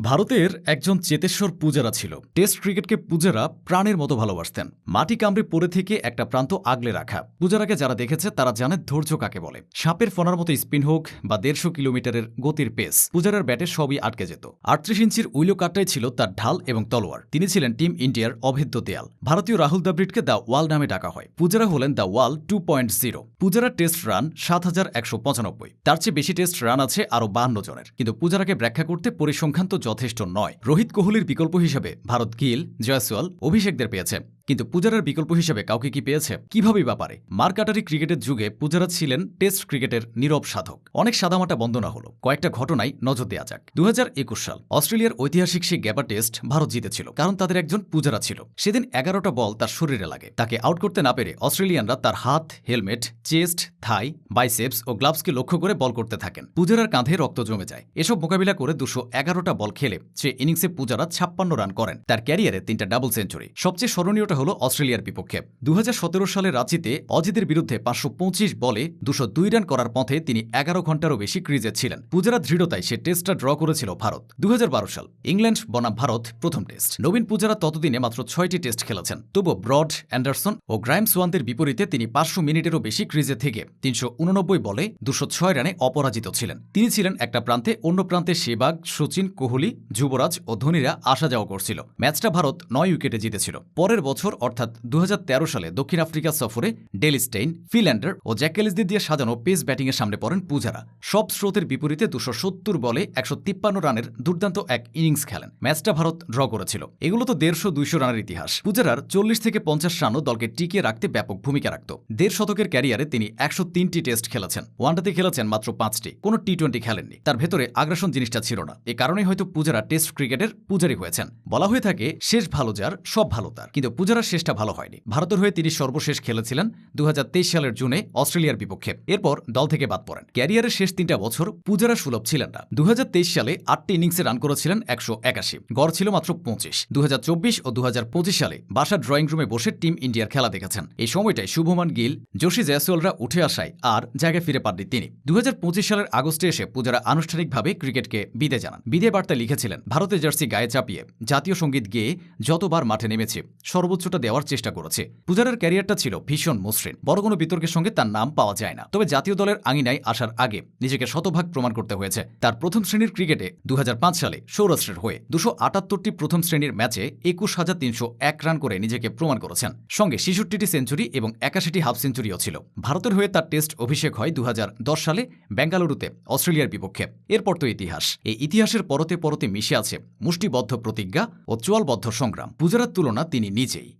ভারতের একজন চেতেশ্বর পূজারা ছিল। টেস্ট ক্রিকেটকে পূজারা প্রাণের মতো ভালোবাসতেন। মাটি কামড়ে পড়ে থেকে একটা প্রান্ত আগলে রাখা। পূজারাকে যারা দেখেছে তারা জানে ধৈর্য কাকে বলে। সাপের ফোনার মতো স্পিন হোক বা 150 কিলোমিটারের গতির পেস, পূজারার ব্যাটে সবই আটকে যেত। 38 ইঞ্চির উইলো কাটটাই ছিল তার ঢাল এবং তলোয়ার। তিনি ছিলেন টিম ইন্ডিয়ার অভেদ্য দেয়াল। ভারতীয় রাহুল দ্রাবিড়কে দ্য ওয়াল নামে ডাকা হয়। পূজারা হলেন দ্য ওয়াল 2.0। পূজারার টেস্ট রান 7195। তার চেয়ে বেশি টেস্ট রান আছে আরও 52 জনের। কিন্তু পূজারাকে ব্যাখ্যা করতে পরিসংখ্যান তো যথেষ্ট নয়। রোহিত কোহলির বিকল্প হিসেবে ভারত গিল, জয়সওয়াল, অভিষেকদের পেয়েছে, কিন্তু পূজারার বিকল্প হিসেবে কাউকে কি পেয়েছে? কিভাবেই বা পারে? মারকাটারি ক্রিকেটের যুগে পূজারা ছিলেন টেস্ট ক্রিকেটের নীরব সাধক। অনেক সাদামাটা বন্দনা হলো, কয়েকটা ঘটনায় নজর দেওয়া যাক। 2021 সাল অস্ট্রেলিয়ার ঐতিহাসিক সেই গ্যাবা টেস্ট ভারত জিতেছিল, কারণ তাদের একজন পূজারা ছিল। সেদিন 11টা বল তার শরীরে লাগে। তাকে আউট করতে না পেরে অস্ট্রেলিয়ানরা তার হাত, হেলমেট, চেস্ট, থাই, বাইসেপস ও গ্লাভসকে লক্ষ্য করে বল করতে থাকেন। পূজারার কাঁধে রক্ত জমে যায়। এসব মোকাবিলা করে 211টা বল খেলে সে ইনিংসে পূজারা 56 রান করেন। তার ক্যারিয়ারে 3টা ডাবল সেঞ্চুরি। সবচেয়ে স্মরণীয়টা হলো অস্ট্রেলিয়ার বিপক্ষে 2017 সালে রাঁচিতে অজিতের বিরুদ্ধে 525 বলে 202 রান করার পথে তিনি 11 ঘন্টারও বেশি ক্রিজে ছিলেন। পূজারা দৃঢ়তায় সে টেস্টটা ড্র করেছিল ভারত। 2012 সাল ইংল্যান্ড বনাম ভারত প্রথম টেস্ট। নবীন পূজারা ততদিনে মাত্র 6টি টেস্ট খেলেছেন। তবু ব্রড, অ্যান্ডারসন ও গ্রাইম সোয়ানদের বিপরীতে তিনি 500 মিনিটেরও বেশি ক্রিজে থেকে 389 বলে 206 রানে অপরাজিত ছিলেন। তিনি ছিলেন একটা প্রান্তে, অন্য প্রান্তে সেবাগ, সচিন, কোহলি, যুবরাজ ও ধোনিরা আসা যাওয়া করছিল। ম্যাচটা ভারত 9 উইকেটে জিতেছিল। পরের বছর অর্থাৎ 2013 সালে দক্ষিণ আফ্রিকা সফরে ডেল স্টেইন, ফিল্যান্ডার ও জ্যাক ক্যালিসদের দিয়ে সাজানো পেস ব্যাটিংয়ের সামনে পড়েন পূজারা। সব স্রোতের বিপরীতে 270 বলে 153 রানের দুর্দান্ত এক ইনিংস খেলেন। ম্যাচটা ভারত ড্র করেছিল। এগুলো তো 150-200 রানের ইতিহাস। পূজারার 40 থেকে 50 রানও দলকে টিকিয়ে রাখতে ব্যাপক ভূমিকা রাখত। 1.5 শতকের ক্যারিয়ারে তিনি 103টি টেস্ট খেলেছেন। ওয়ানডেতে খেলেছেন মাত্র 5টি, কোনো টি-20 খেলেননি। তার ভেতরে আগ্রাসন জিনিসটা ছিল না। এ কারণেই হয়তো পূজারা টেস্ট ক্রিকেটের পূজারি হয়েছেন। বলা হয়ে থাকে শেষ ভালো যার সব ভালো তার, কিন্তু পূজারার শেষটা ভালো হয়নি। ভারতের হয়ে তিনি সর্বশেষ খেলেছিলেন 2023 সালের জুনে অস্ট্রেলিয়ার বিপক্ষে। এরপর দল থেকে বাদ পড়েন। ক্যারিয়ারের শেষ 3টা বছর পূজারা সুলভ ছিলেন না। 2023 সালে 8টি ইনিংসে রান করেছিলেন 181, গড় ছিল মাত্র 25। 2024 ও 2025 সালে বাসার ড্রয়িং রুমে বসে টিম ইন্ডিয়ার খেলা দেখেছেন। এই সময়টায় শুভমান গিল, জোশী জয়সওয়ালরা উঠে আসায় আর জায়গায় ফিরে পাননি তিনি। 2025 সালের আগস্টে এসে পূজারা আনুষ্ঠানিকভাবে ক্রিকেটকে বিদায় জানান। বিদায় বার্তা লিখেছিলেন, ভারতের জার্সি গায়ে চাপিয়ে জাতীয় সঙ্গীত গেয়ে যতবার মাঠে নেমেছে সর্বোচ্চটা দেওয়ার চেষ্টা করেছে। পূজারার ক্যারিয়ারটা ছিল ভীষণ মসৃণ। বড় কোনো বিতর্কের সঙ্গে তার নাম পাওয়া যায় না। তবে জাতীয় দলের আঙিনায় আসার আগে নিজেকে শতভাগ প্রমাণ করতে হয়েছে। তার প্রথম শ্রেণীর ক্রিকেটে 2005 সালে সৌরাষ্ট্রের হয়ে 278টি প্রথম শ্রেণীর ম্যাচে 21,301 রান করে নিজেকে প্রমাণ করেছেন। সঙ্গে 66টি সেঞ্চুরি এবং 81টি হাফ সেঞ্চুরিও ছিল। ভারতের হয়ে তার টেস্ট অভিষেক হয় 2010 সালে বেঙ্গালুরুতে অস্ট্রেলিয়ার বিপক্ষে। এরপর তো ইতিহাস। এই ইতিহাসের পরতে পরতে মিশে আছে মুষ্টিবদ্ধ প্রতিজ্ঞা ও চোয়ালবদ্ধ সংগ্রাম। পূজারার তুলনা তিনি নিজেই।